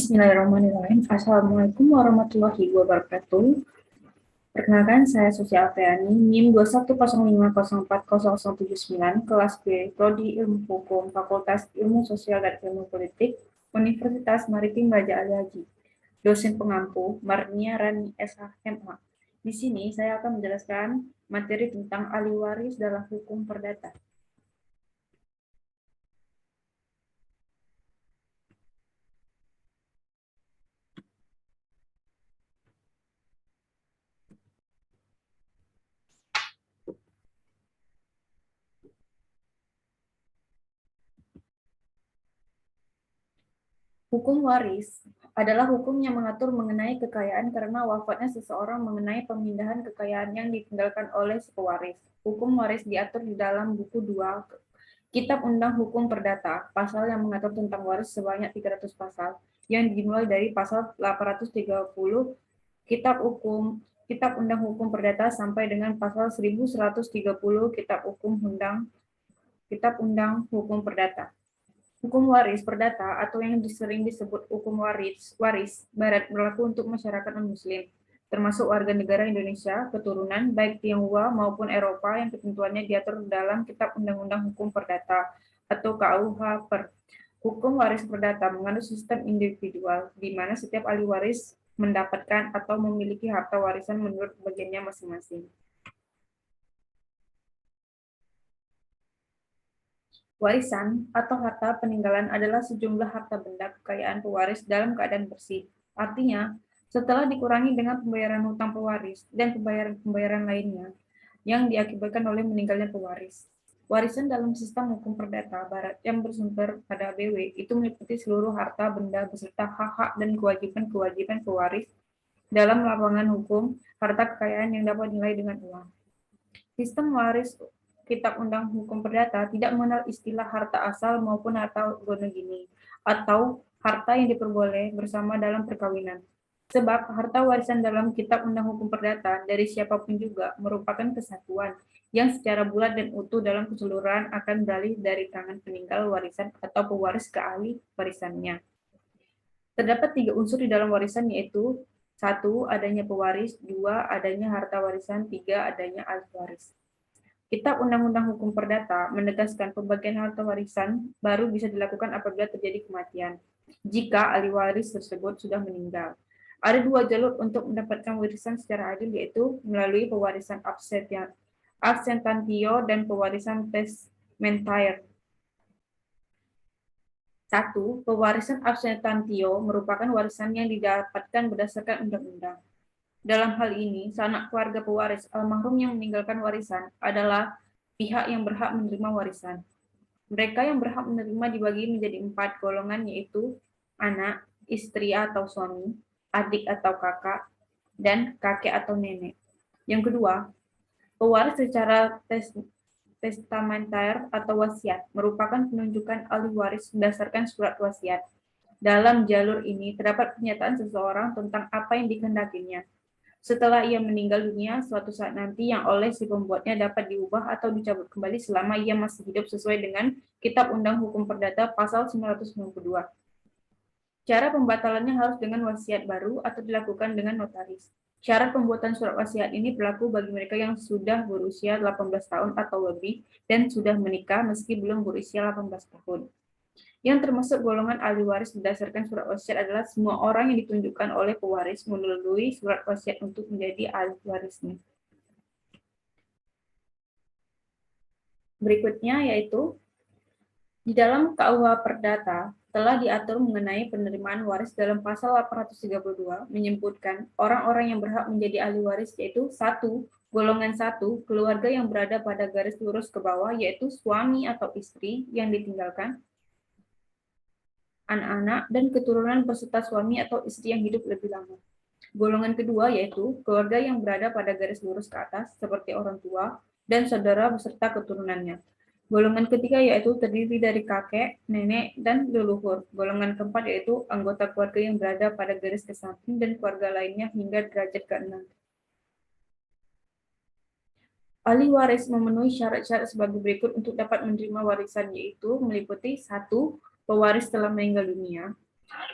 Bismillahirrahmanirrahim. Assalamualaikum warahmatullahi wabarakatuh. Perkenalkan, saya Susi Alfiani, NIM 210504079, kelas B, Prodi Ilmu Hukum, Fakultas Ilmu Sosial dan Ilmu Politik, Universitas Maritim Raja Ali Haji. Dosen pengampu, Marnia Rani SH.MA. Di sini saya akan menjelaskan materi tentang ahli waris dalam hukum perdata. Hukum waris adalah hukum yang mengatur mengenai kekayaan karena wafatnya seseorang mengenai pemindahan kekayaan yang ditinggalkan oleh si pewaris. Hukum waris diatur di dalam buku 2 Kitab Undang Hukum Perdata, pasal yang mengatur tentang waris sebanyak 300 pasal, yang dimulai dari pasal 830 Kitab Undang Hukum Perdata sampai dengan pasal 1130 Kitab Undang Hukum Perdata. Hukum waris perdata atau yang sering disebut hukum waris barat berlaku untuk masyarakat non-muslim, termasuk warga negara Indonesia, keturunan, baik Tionghoa maupun Eropa yang ketentuannya diatur dalam Kitab Undang-Undang Hukum Perdata atau KUH per. Hukum waris perdata mengandung sistem individual, di mana setiap ahli waris mendapatkan atau memiliki harta warisan menurut bagiannya masing-masing. Warisan atau harta peninggalan adalah sejumlah harta benda kekayaan pewaris dalam keadaan bersih. Artinya, setelah dikurangi dengan pembayaran hutang pewaris dan pembayaran-pembayaran lainnya yang diakibatkan oleh meninggalnya pewaris. Warisan dalam sistem hukum perdata barat yang bersumber pada BW itu meliputi seluruh harta benda beserta hak-hak dan kewajiban-kewajiban pewaris dalam lapangan hukum, harta kekayaan yang dapat dinilai dengan uang. Sistem waris Kitab Undang Hukum Perdata tidak mengenal istilah harta asal maupun harta gonogini atau harta yang diperboleh bersama dalam perkawinan. Sebab harta warisan dalam Kitab Undang Hukum Perdata dari siapapun juga merupakan kesatuan yang secara bulat dan utuh dalam keseluruhan akan beralih dari tangan peninggal warisan atau pewaris ke ahli warisannya. Terdapat 3 unsur di dalam warisan, yaitu 1. Adanya pewaris, 2. Adanya harta warisan, 3. Adanya ahli waris. Kitab Undang-Undang Hukum Perdata menegaskan pembagian harta warisan baru bisa dilakukan apabila terjadi kematian, jika ahli waris tersebut sudah meninggal. Ada 2 jalur untuk mendapatkan warisan secara adil, yaitu melalui pewarisan absentantio dan pewarisan testamentaire. 1. Pewarisan absentantio merupakan warisan yang didapatkan berdasarkan undang-undang. Dalam hal ini, sanak keluarga pewaris almarhum yang meninggalkan warisan adalah pihak yang berhak menerima warisan. Mereka yang berhak menerima dibagi menjadi 4 golongan, yaitu anak, istri atau suami, adik atau kakak, dan kakek atau nenek. Yang kedua, pewaris secara testamentaire atau wasiat merupakan penunjukan ahli waris berdasarkan surat wasiat. Dalam jalur ini terdapat pernyataan seseorang tentang apa yang dikehendakinya setelah ia meninggal dunia suatu saat nanti yang oleh si pembuatnya dapat diubah atau dicabut kembali selama ia masih hidup sesuai dengan Kitab Undang Hukum Perdata pasal 992. Cara pembatalannya harus dengan wasiat baru atau dilakukan dengan notaris. Syarat pembuatan surat wasiat ini berlaku bagi mereka yang sudah berusia 18 tahun atau lebih dan sudah menikah meski belum berusia 18 tahun. Yang termasuk golongan ahli waris berdasarkan surat wasiat adalah semua orang yang ditunjukkan oleh pewaris melalui surat wasiat untuk menjadi ahli warisnya. Berikutnya yaitu di dalam KUH Perdata telah diatur mengenai penerimaan waris dalam pasal 832 menyebutkan orang-orang yang berhak menjadi ahli waris yaitu 1. Golongan 1, keluarga yang berada pada garis lurus ke bawah yaitu suami atau istri yang ditinggalkan, anak-anak, dan keturunan beserta suami atau istri yang hidup lebih lama. Golongan kedua yaitu keluarga yang berada pada garis lurus ke atas seperti orang tua dan saudara beserta keturunannya. Golongan ketiga yaitu terdiri dari kakek, nenek, dan leluhur. Golongan keempat yaitu anggota keluarga yang berada pada garis ke samping dan keluarga lainnya hingga derajat ke-6. Ahli waris memenuhi syarat-syarat sebagai berikut untuk dapat menerima warisan, yaitu meliputi 1. Pewaris telah meninggal dunia.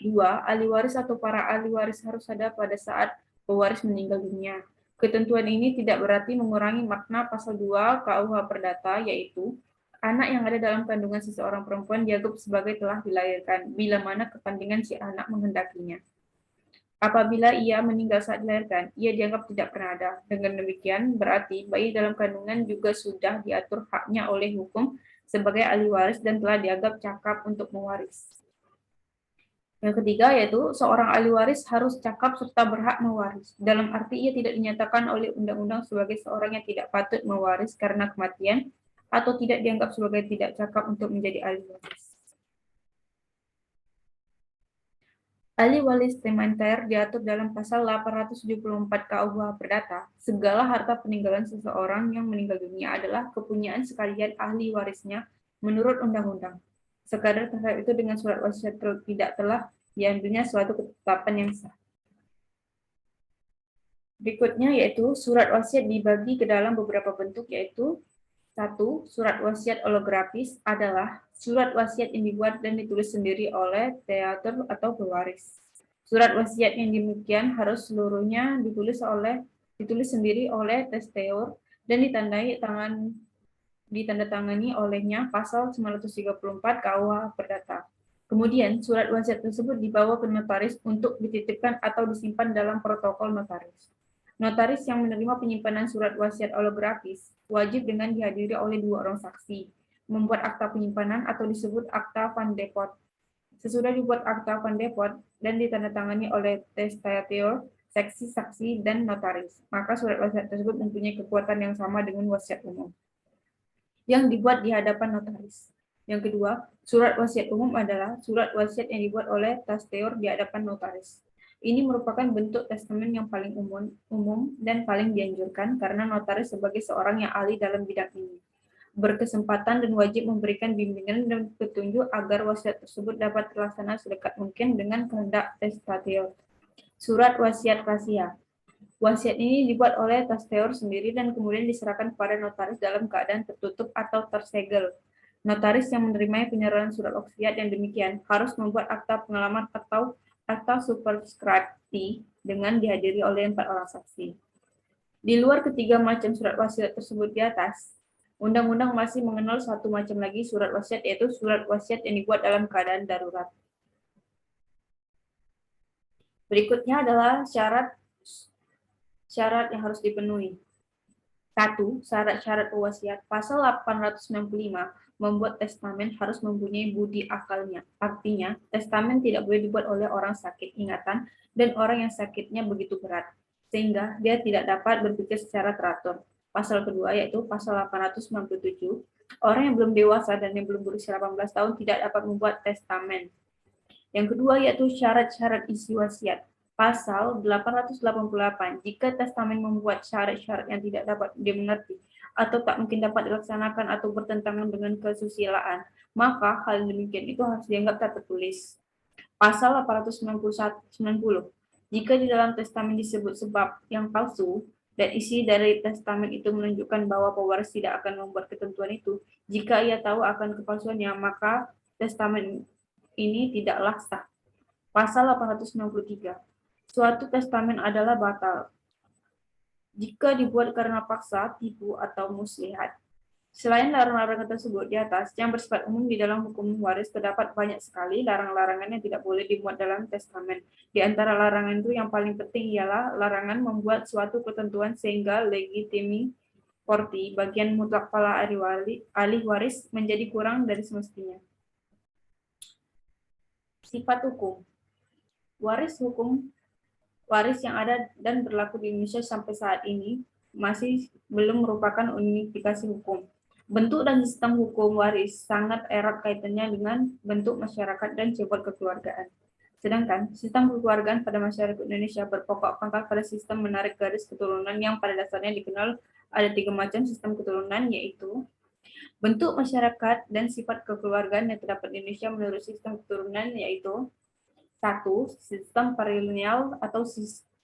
Dua, ahli waris atau para ahli waris harus ada pada saat pewaris meninggal dunia. Ketentuan ini tidak berarti mengurangi makna pasal 2 KUH Perdata, yaitu anak yang ada dalam kandungan seseorang perempuan dianggap sebagai telah dilahirkan, bila mana kepentingan si anak menghendakinya. Apabila ia meninggal saat dilahirkan, ia dianggap tidak pernah ada. Dengan demikian, berarti bayi dalam kandungan juga sudah diatur haknya oleh hukum sebagai ahli waris dan telah dianggap cakap untuk mewaris. Yang ketiga yaitu seorang ahli waris harus cakap serta berhak mewaris. Dalam arti ia tidak dinyatakan oleh undang-undang sebagai seorang yang tidak patut mewaris karena kematian atau tidak dianggap sebagai tidak cakap untuk menjadi ahli waris. Ahli waris testamenter diatur dalam pasal 874 KUH Perdata. Segala harta peninggalan seseorang yang meninggal dunia adalah kepunyaan sekalian ahli warisnya menurut undang-undang. Sekadar terhadap itu dengan surat wasiat tidak telah diambilnya suatu ketetapan yang sah. Berikutnya yaitu surat wasiat dibagi ke dalam beberapa bentuk, yaitu 1. Surat wasiat holografis adalah surat wasiat yang dibuat dan ditulis sendiri oleh teater atau pewaris. Surat wasiat yang demikian harus seluruhnya ditulis sendiri oleh testator dan ditandatangani olehnya pasal 934 KUH Perdata. Kemudian surat wasiat tersebut dibawa ke notaris untuk dititipkan atau disimpan dalam protokol notaris. Notaris yang menerima penyimpanan surat wasiat holografis wajib dengan dihadiri oleh 2 orang saksi, membuat akta penyimpanan atau disebut akta van depot. Sesudah dibuat akta van depot dan ditandatangani oleh testator, saksi, dan notaris, maka surat wasiat tersebut mempunyai kekuatan yang sama dengan wasiat umum yang dibuat di hadapan notaris. Yang kedua, surat wasiat umum adalah surat wasiat yang dibuat oleh testator di hadapan notaris. Ini merupakan bentuk testamen yang paling umum dan paling dianjurkan karena notaris sebagai seorang yang ahli dalam bidang ini berkesempatan dan wajib memberikan bimbingan dan petunjuk agar wasiat tersebut dapat terlaksana sedekat mungkin dengan kehendak testator. Surat wasiat rahasia. Wasiat ini dibuat oleh testator sendiri dan kemudian diserahkan kepada notaris dalam keadaan tertutup atau tersegel. Notaris yang menerima penyerahan surat wasiat yang demikian harus membuat akta pengalaman atau akta superskripsi dengan dihadiri oleh 4 orang saksi. Di luar ketiga macam surat wasiat tersebut di atas, undang-undang masih mengenal satu macam lagi surat wasiat, yaitu surat wasiat yang dibuat dalam keadaan darurat. Berikutnya adalah syarat yang harus dipenuhi. 1. Syarat-syarat pewasiat. Pasal 895 membuat testamen harus mempunyai budi akalnya. Artinya, testamen tidak boleh dibuat oleh orang sakit ingatan dan orang yang sakitnya begitu berat, sehingga dia tidak dapat berpikir secara teratur. Pasal kedua yaitu pasal 897, orang yang belum dewasa dan yang belum berusia 18 tahun tidak dapat membuat testamen. Yang kedua yaitu syarat-syarat isi wasiat. Pasal 888, jika testamen membuat syarat-syarat yang tidak dapat dimengerti atau tak mungkin dapat dilaksanakan atau bertentangan dengan kesusilaan, maka hal demikian itu harus dianggap tak tertulis. Pasal 890, jika di dalam testamen disebut sebab yang palsu dan isi dari testamen itu menunjukkan bahwa pewaris tidak akan membuat ketentuan itu, jika ia tahu akan kepalsuannya, maka testamen ini tidaklah sah. Pasal 893, suatu testamen adalah batal jika dibuat karena paksa, tipu, atau muslihat. Selain larangan-larangan tersebut di atas, yang bersifat umum di dalam hukum waris, terdapat banyak sekali larangan-larangan yang tidak boleh dimuat dalam testamen. Di antara larangan itu yang paling penting ialah larangan membuat suatu ketentuan sehingga legitimi forti, bagian mutlak para ahli waris, menjadi kurang dari semestinya. Sifat hukum. Waris yang ada dan berlaku di Indonesia sampai saat ini masih belum merupakan unifikasi hukum. Bentuk dan sistem hukum waris sangat erat kaitannya dengan bentuk masyarakat dan sifat kekeluargaan. Sedangkan sistem kekeluargaan pada masyarakat Indonesia berpokok pangkal pada sistem menarik garis keturunan yang pada dasarnya dikenal ada 3 macam sistem keturunan, yaitu bentuk masyarakat dan sifat kekeluargaan yang terdapat di Indonesia menurut sistem keturunan, yaitu 1. Sistem patrilineal atau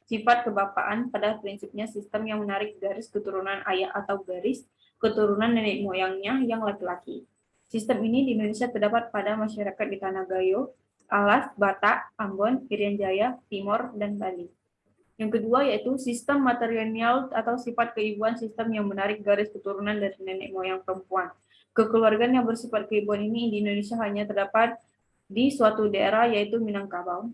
sifat kebapaan pada prinsipnya sistem yang menarik garis keturunan ayah atau garis keturunan nenek moyangnya yang laki-laki. Sistem ini di Indonesia terdapat pada masyarakat di Tanah Gayo, Alas, Batak, Ambon, Irian Jaya, Timor, dan Bali. Yang kedua yaitu sistem matrilineal atau sifat keibuan, sistem yang menarik garis keturunan dari nenek moyang perempuan. Kekeluargaan yang bersifat keibuan ini di Indonesia hanya terdapat di suatu daerah yaitu Minangkabau.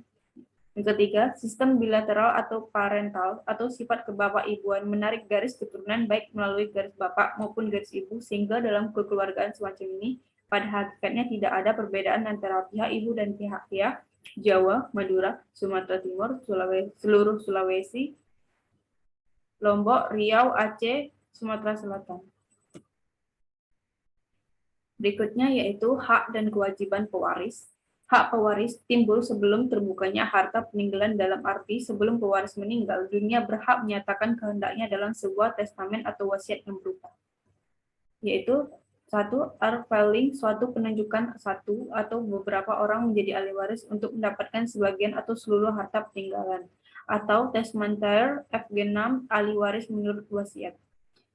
Yang ketiga, sistem bilateral atau parental atau sifat kebapak-ibuan menarik garis keturunan baik melalui garis bapak maupun garis ibu, sehingga dalam kekeluargaan semacam ini pada hakikatnya tidak ada perbedaan antara pihak ibu dan pihak ayah. Jawa, Madura, Sumatera Timur, seluruh Sulawesi, Lombok, Riau, Aceh, Sumatera Selatan. Berikutnya yaitu hak dan kewajiban pewaris. Hak pewaris timbul sebelum terbukanya harta peninggalan, dalam arti sebelum pewaris meninggal, dunia berhak menyatakan kehendaknya dalam sebuah testamen atau wasiat yang berupa, yaitu satu, unveiling, suatu penunjukan satu atau beberapa orang menjadi ahli waris untuk mendapatkan sebagian atau seluruh harta peninggalan, atau testamentary FG6, ahli waris menurut wasiat.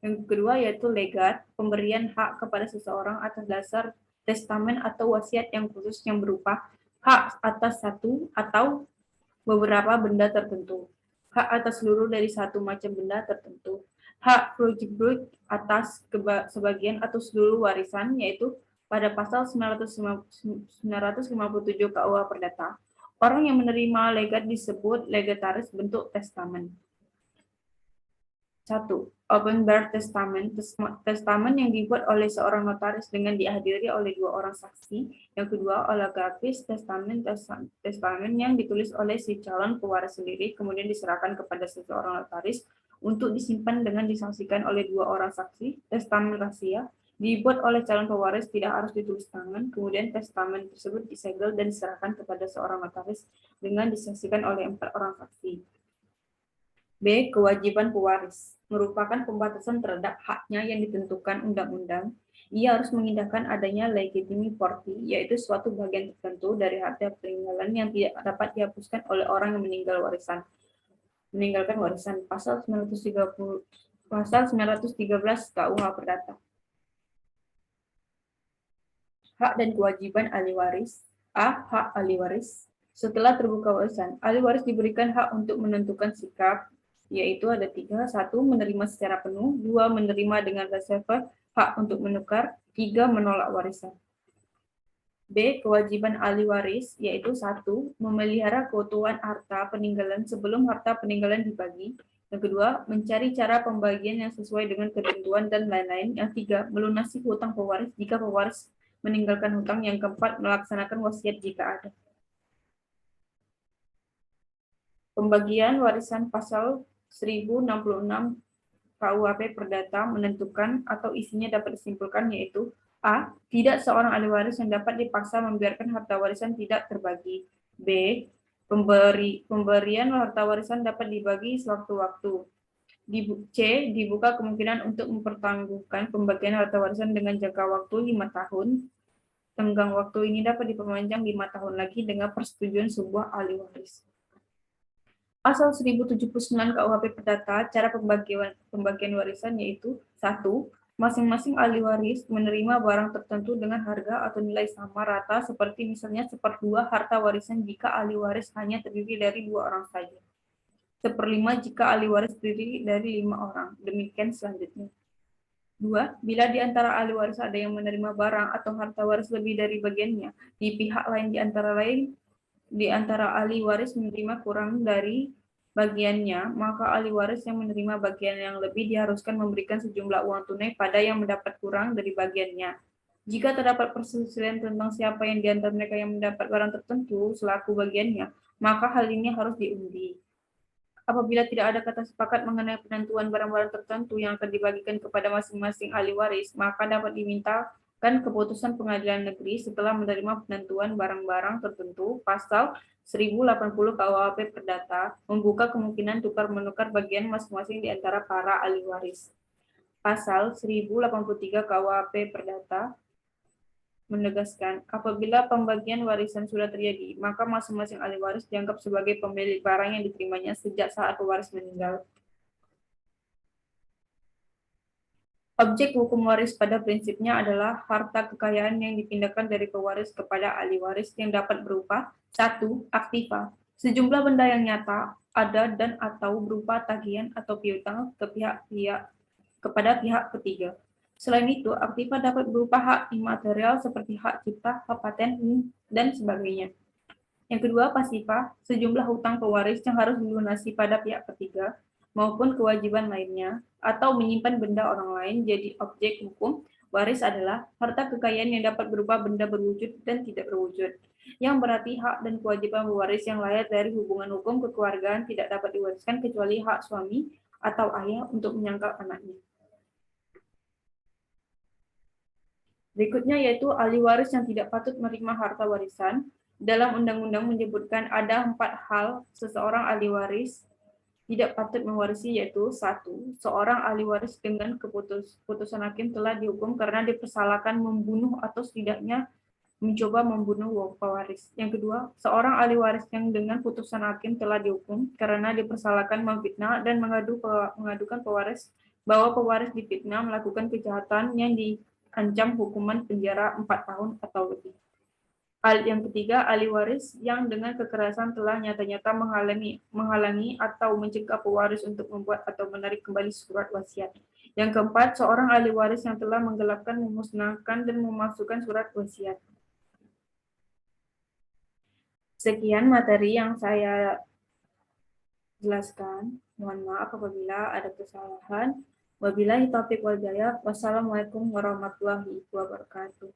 Yang kedua yaitu legat, pemberian hak kepada seseorang atas dasar testamen atau wasiat yang khusus yang berupa hak atas satu atau beberapa benda tertentu, hak atas seluruh dari satu macam benda tertentu, hak fruitibus atas sebagian atau seluruh warisan, yaitu pada pasal 957 KUH Perdata. Orang yang menerima legat disebut legataris bentuk testamen. 1. Open bar testament, testamen yang dibuat oleh seorang notaris dengan dihadiri oleh 2 orang saksi. Yang kedua, oleografis testamen, testamen yang ditulis oleh si calon pewaris sendiri, kemudian diserahkan kepada seseorang notaris untuk disimpan dengan disaksikan oleh 2 orang saksi. Testamen rahasia, dibuat oleh calon pewaris, tidak harus ditulis tangan, kemudian testamen tersebut disegel dan diserahkan kepada seorang notaris dengan disaksikan oleh 4 orang saksi. B. Kewajiban pewaris merupakan pembatasan terhadap haknya yang ditentukan undang-undang. Ia harus mengindahkan adanya legitimi forti, yaitu suatu bagian tertentu dari harta peninggalan yang tidak dapat dihapuskan oleh orang yang meninggalkan warisan. Pasal 913 KUH Perdata. Hak dan kewajiban ahli waris. A. Hak ahli waris. Setelah terbuka warisan, ahli waris diberikan hak untuk menentukan sikap, yaitu ada 3. 1. Menerima secara penuh. 2. Menerima dengan reserve, hak untuk menukar. 3. Menolak warisan. B. Kewajiban ahli waris, yaitu 1. Memelihara keutuhan harta peninggalan sebelum harta peninggalan dibagi. Yang kedua, mencari cara pembagian yang sesuai dengan ketentuan dan lain-lain. Yang 3. Melunasi hutang pewaris jika pewaris meninggalkan hutang. Yang keempat, melaksanakan wasiat jika ada. Pembagian warisan pasal 1066 KUHP Perdata menentukan atau isinya dapat disimpulkan yaitu A. Tidak seorang ahli waris yang dapat dipaksa membiarkan harta warisan tidak terbagi. B. Pemberian harta warisan dapat dibagi sewaktu-waktu. C. Dibuka kemungkinan untuk mempertanggungjawabkan pembagian harta warisan dengan jangka waktu 5 tahun. Tenggang waktu ini dapat diperpanjang 5 tahun lagi dengan persetujuan sebuah ahli waris. Pasal 1079 KUHP Perdata, cara pembagian warisan yaitu 1. Masing-masing ahli waris menerima barang tertentu dengan harga atau nilai sama rata, seperti misalnya 1/2 harta warisan jika ahli waris hanya terdiri dari 2 orang saja. 1/5 jika ahli waris terdiri dari 5 orang. Demikian selanjutnya. 2. Bila di antara ahli waris ada yang menerima barang atau harta waris lebih dari bagiannya, di pihak lain di antara ahli waris menerima kurang dari bagiannya, maka ahli waris yang menerima bagian yang lebih diharuskan memberikan sejumlah uang tunai pada yang mendapat kurang dari bagiannya. Jika terdapat perselisihan tentang siapa yang di antara mereka yang mendapat barang tertentu selaku bagiannya, maka hal ini harus diundi. Apabila tidak ada kata sepakat mengenai penentuan barang-barang tertentu yang akan dibagikan kepada masing-masing ahli waris, maka dapat dimintakan keputusan pengadilan negeri setelah menerima penentuan barang-barang tertentu. Pasal 1080 KUHP Perdata membuka kemungkinan tukar-menukar bagian masing-masing di antara para ahli waris. Pasal 1083 KUHP Perdata menegaskan, apabila pembagian warisan sudah terjadi, maka masing-masing ahli waris dianggap sebagai pemilik barang yang diterimanya sejak saat pewaris meninggal. Objek hukum waris pada prinsipnya adalah harta kekayaan yang dipindahkan dari pewaris kepada ahli waris yang dapat berupa 1. Aktiva, sejumlah benda yang nyata, ada dan atau berupa tagihan atau piutang ke pihak-pihak kepada pihak ketiga. Selain itu, aktiva dapat berupa hak imaterial seperti hak cipta, hak paten, dan sebagainya. Yang kedua, pasifa, sejumlah hutang pewaris yang harus dilunasi pada pihak ketiga maupun kewajiban lainnya, atau menyimpan benda orang lain jadi objek hukum waris adalah harta kekayaan yang dapat berupa benda berwujud dan tidak berwujud, yang berarti hak dan kewajiban pewaris yang lahir dari hubungan hukum kekeluargaan tidak dapat diwariskan kecuali hak suami atau ayah untuk menyangkal anaknya. Berikutnya yaitu ahli waris yang tidak patut menerima harta warisan. Dalam undang-undang menyebutkan ada 4 hal seseorang ahli waris tidak patut mewarisi, yaitu 1. Seorang ahli waris dengan keputusan hakim telah dihukum karena dipersalahkan membunuh atau setidaknya mencoba membunuh pewaris. Yang kedua, seorang ahli waris yang dengan putusan hakim telah dihukum karena dipersalahkan memfitnah dan mengadukan pewaris bahwa pewaris difitnah melakukan kejahatan yang diancam hukuman penjara 4 tahun atau lebih. Yang ketiga, ahli waris yang dengan kekerasan telah nyata-nyata menghalangi atau mencegah pewaris untuk membuat atau menarik kembali surat wasiat. Yang keempat, seorang ahli waris yang telah menggelapkan, memusnahkan, dan memasukkan surat wasiat. Sekian materi yang saya jelaskan. Mohon maaf apabila ada kesalahan. Wabillahi taufiq wal hidayah. Wassalamualaikum warahmatullahi wabarakatuh.